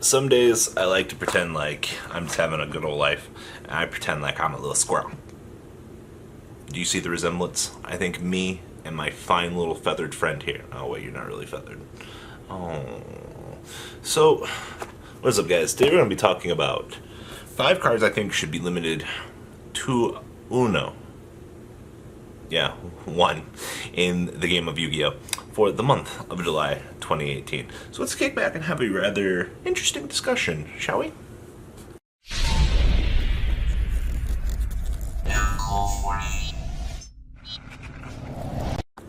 Some days I like to pretend like I'm just having a good old life, and I pretend like I'm a little squirrel. Do you see the resemblance? I think me and my fine little feathered friend here. Oh wait, you're not really feathered. Oh. So, what's up guys? Today we're going to be talking about 5 cards I think should be limited to uno. Yeah, 1 in the game of Yu-Gi-Oh! For the month of July 2018. So let's kick back and have a rather interesting discussion, shall we?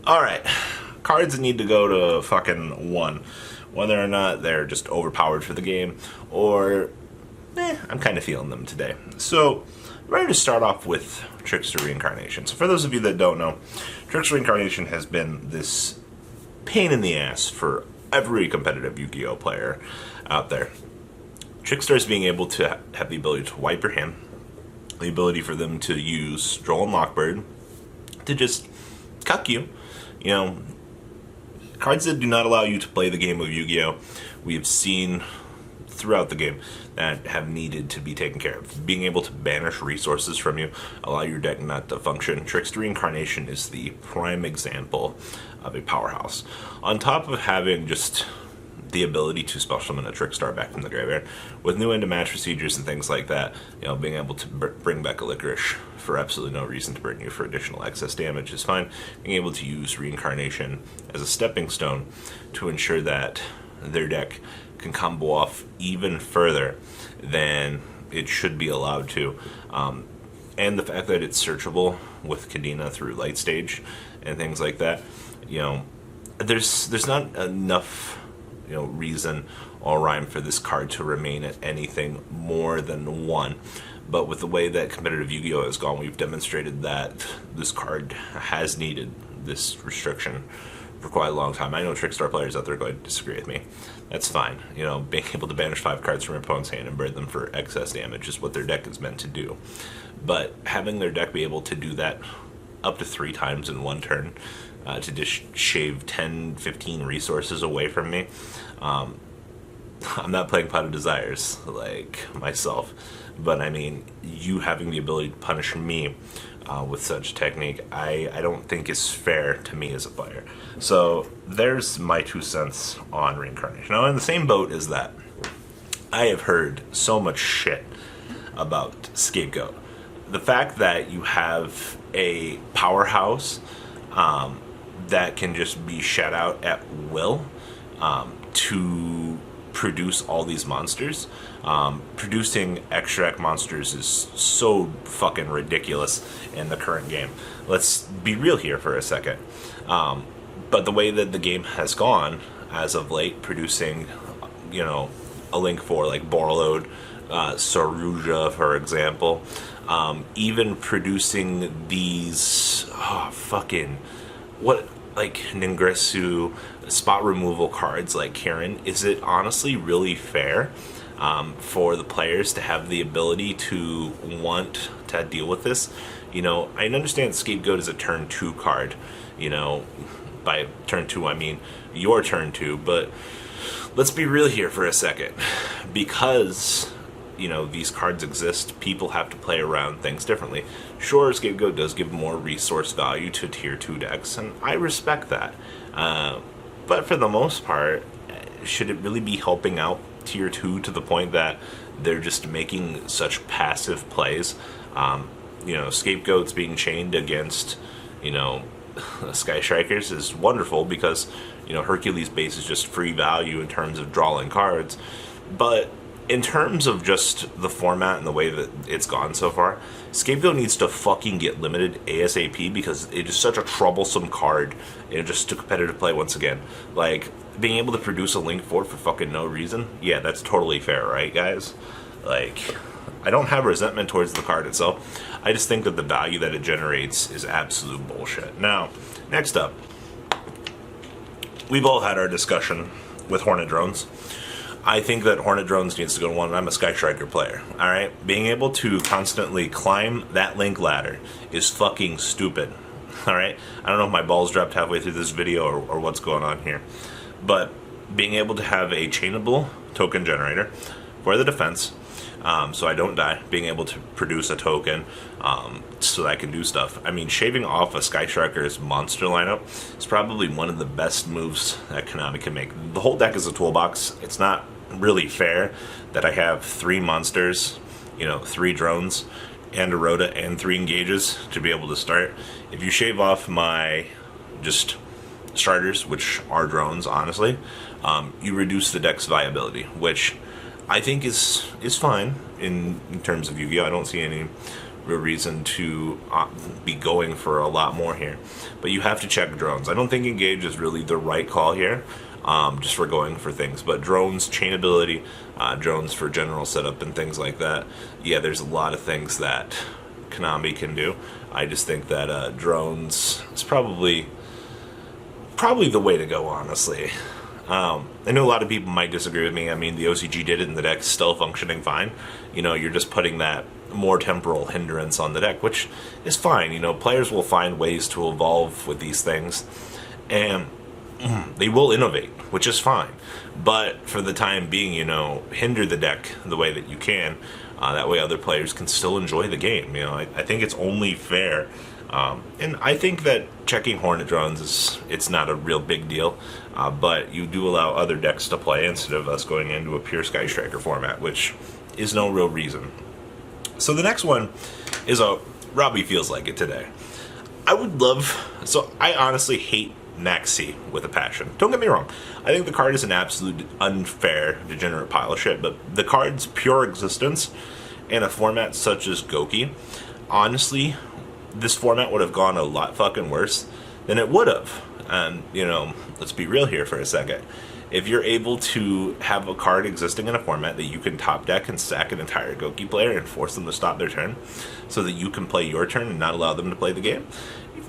Alright, cards need to go to fucking 1. Whether or not they're just overpowered for the game, or I'm kind of feeling them today. So, we're ready to start off with Trickster Reincarnation. So for those of you that don't know, Trickster Reincarnation has been this pain in the ass for every competitive Yu-Gi-Oh player out there. Tricksters being able to have the ability to wipe your hand, the ability for them to use Droll and Lockbird to just cuck you. You know, cards that do not allow you to play the game of Yu-Gi-Oh! We have seen throughout the game that have needed to be taken care of. Being able to banish resources from you, allow your deck not to function. Trickster Reincarnation is the prime example of a powerhouse. On top of having just the ability to spell summon a Trickstar back from the graveyard, with new end of match procedures and things like that, you know, being able to bring back a Licorice for absolutely no reason to burn you for additional excess damage is fine. Being able to use Reincarnation as a stepping stone to ensure that their deck can combo off even further than it should be allowed to. And the fact that it's searchable with Kadena through Light Stage and things like that, you know, there's not enough, you know, reason or rhyme for this card to remain at anything more than 1. But with the way that competitive Yu-Gi-Oh! Has gone, we've demonstrated that this card has needed this restriction for quite a long time. I know Trickstar players out there are going to disagree with me. That's fine. You know, being able to banish 5 cards from your opponent's hand and burn them for excess damage is what their deck is meant to do. But having their deck be able to do that up to 3 times in 1 turn, to just shave 10, 15 resources away from me, I'm not playing Pot of Desires like myself, but I mean, you having the ability to punish me with such technique, I don't think is fair to me as a player. So there's my 2 cents on Reincarnation. Now in the same boat as that, I have heard so much shit about Scapegoat. The fact that you have a powerhouse that can just be shut out at will to produce all these monsters. Producing extract monsters is so fucking ridiculous in the current game. Let's be real here for a second. But the way that the game has gone as of late, producing, you know, a link for like Borlode, Saruja, for example, even producing these like Ningresu spot removal cards like Karen, is it honestly really fair for the players to have the ability to want to deal with this? You know, I understand Scapegoat is a turn 2 card. You know, by turn 2 I mean your turn 2, but let's be real here for a second. Because, you know, these cards exist, people have to play around things differently. Sure, Scapegoat does give more resource value to tier 2 decks, and I respect that. But for the most part, should it really be helping out tier 2 to the point that they're just making such passive plays? You know, Scapegoats being chained against, you know, Sky Strikers is wonderful because, you know, Hercules base is just free value in terms of drawing cards. But in terms of just the format and the way that it's gone so far, Scapegoat needs to fucking get limited ASAP because it is such a troublesome card, you know, just to competitive play once again. Like, being able to produce a link for it for fucking no reason, yeah, that's totally fair, right, guys? Like, I don't have resentment towards the card itself. I just think that the value that it generates is absolute bullshit. Now, next up, we've all had our discussion with Hornet Drones. I think that Hornet Drones needs to go to 1, and I'm a Sky Striker player, alright? Being able to constantly climb that link ladder is fucking stupid, alright? I don't know if my balls dropped halfway through this video or what's going on here, but being able to have a chainable token generator for the defense, so I don't die, being able to produce a token so that I can do stuff. I mean, shaving off a Sky Striker's monster lineup is probably one of the best moves that Konami can make. The whole deck is a toolbox. It's not really fair that I have 3 monsters, 3 drones, and a Rhoda, and 3 engages to be able to start. If you shave off my just starters, which are drones, honestly, you reduce the deck's viability, which I think is fine in terms of Yu-Gi-Oh! I don't see any real reason to be going for a lot more here. But you have to check drones. I don't think engage is really the right call here, just for going for things. But drones, chain ability, drones for general setup and things like that. Yeah, there's a lot of things that Konami can do. I just think that drones is probably the way to go, honestly. I know a lot of people might disagree with me. I mean, the OCG did it and the deck's still functioning fine. You're just putting that more temporal hindrance on the deck, which is fine. Players will find ways to evolve with these things, and they will innovate, which is fine. But for the time being, hinder the deck the way that you can. That way other players can still enjoy the game. I think it's only fair. And I think that checking Hornet Drones it's not a real big deal, but you do allow other decks to play instead of us going into a pure Sky Striker format, which is no real reason. So the next one is a Robbie Feels Like It today. I honestly hate Maxie with a passion. Don't get me wrong. I think the card is an absolute unfair, degenerate pile of shit, but the card's pure existence in a format such as Goki, honestly, this format would have gone a lot fucking worse than it would have. And, let's be real here for a second. If you're able to have a card existing in a format that you can top deck and sack an entire Goki player and force them to stop their turn so that you can play your turn and not allow them to play the game,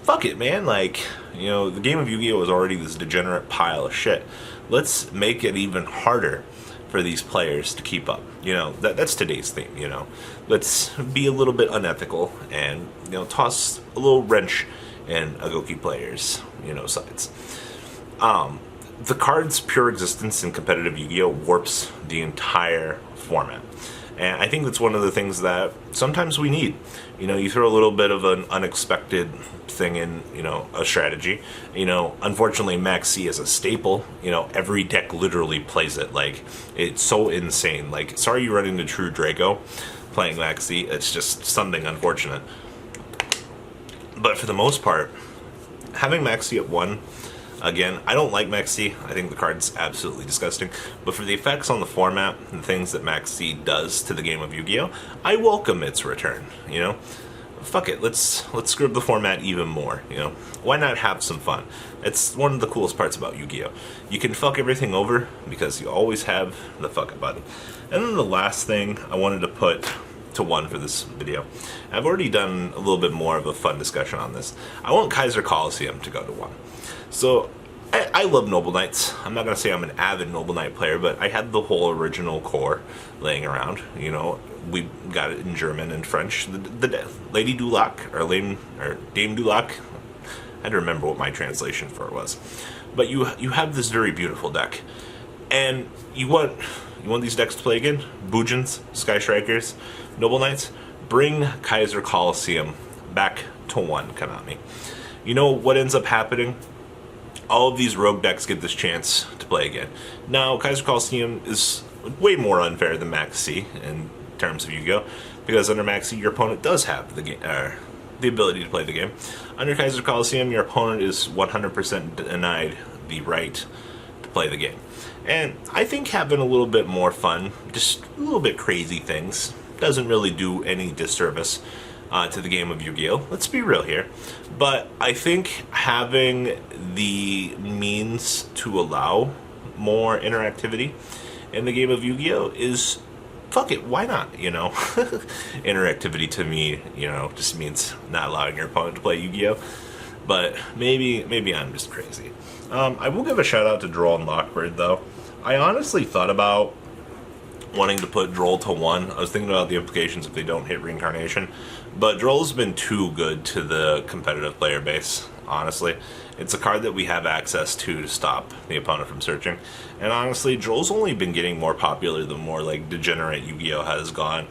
fuck it, man. The game of Yu-Gi-Oh! Is already this degenerate pile of shit. Let's make it even harder for these players to keep up. That's today's theme, Let's be a little bit unethical and, toss a little wrench in a Goki player's, sides. The card's pure existence in competitive Yu-Gi-Oh! Warps the entire format. And I think that's one of the things that sometimes we need. You throw a little bit of an unexpected thing in, a strategy. Unfortunately, Maxie is a staple. Every deck literally plays it. It's so insane. Sorry you run into True Draco playing Maxie. It's just something unfortunate. But for the most part, having Maxie at 1, again, I don't like Maxie. I think the card's absolutely disgusting. But for the effects on the format and things that Maxie does to the game of Yu-Gi-Oh!, I welcome its return, Fuck it, let's screw up the format even more, Why not have some fun? It's one of the coolest parts about Yu-Gi-Oh! You can fuck everything over because you always have the fuck it button. And then the last thing I wanted to put to 1 for this video. I've already done a little bit more of a fun discussion on this. I want Kaiser Coliseum to go to 1. So, I love Noble Knights. I'm not going to say I'm an avid Noble Knight player, but I had the whole original core laying around. We got it in German and French. The Lady Dulac, or Dame Dulac. I had to remember what my translation for it was. But you have this very beautiful deck. And you want these decks to play again? Bujins, Sky Strikers, Noble Knights? Bring Kaiser Coliseum back to 1, Konami. What ends up happening? All of these rogue decks get this chance to play again. Now, Kaiser Coliseum is way more unfair than Maxie in terms of Yu-Gi-Oh! Because under Maxie, your opponent does have the ability to play the game. Under Kaiser Coliseum, your opponent is 100% denied the right to play the game. And I think having a little bit more fun, just a little bit crazy things, doesn't really do any disservice to the game of Yu-Gi-Oh! Let's be real here. But I think having the means to allow more interactivity in the game of Yu-Gi-Oh! Is, fuck it, why not, Interactivity to me, just means not allowing your opponent to play Yu-Gi-Oh! But maybe I'm just crazy. I will give a shout out to Droll and Lockbird, though. I honestly thought about wanting to put Droll to 1. I was thinking about the implications if they don't hit Reincarnation. But Droll's been too good to the competitive player base. honestly. It's a card that we have access to stop the opponent from searching. And honestly, Droll's only been getting more popular the more like degenerate Yu-Gi-Oh has gone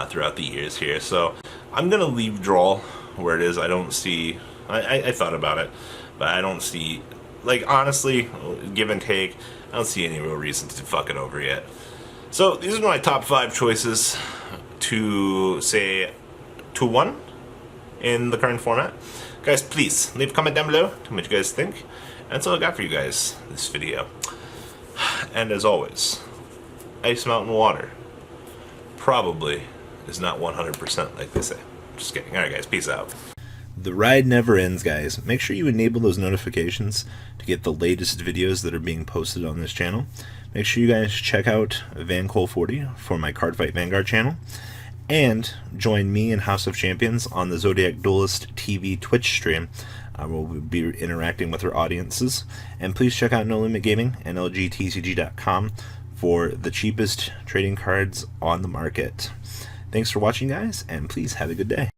throughout the years here. So I'm going to leave Droll where it is. I don't see... I thought about it, but I don't see... Like, honestly, give and take, I don't see any real reason to fuck it over yet. So these are my top 5 choices to say 2-1 in the current format. Guys, please leave a comment down below. Tell me what you guys think. And that's all I got for you guys this video. And as always, Ice Mountain water probably is not 100% like they say. Just kidding. Alright guys, peace out. The ride never ends, guys. Make sure you enable those notifications to get the latest videos that are being posted on this channel. Make sure you guys check out VanCole40 for my Cardfight Vanguard channel. And join me and House of Champions on the Zodiac Duelist TV Twitch stream. We'll be interacting with our audiences. And please check out No Limit Gaming and LGTCG.com for the cheapest trading cards on the market. Thanks for watching, guys, and please have a good day.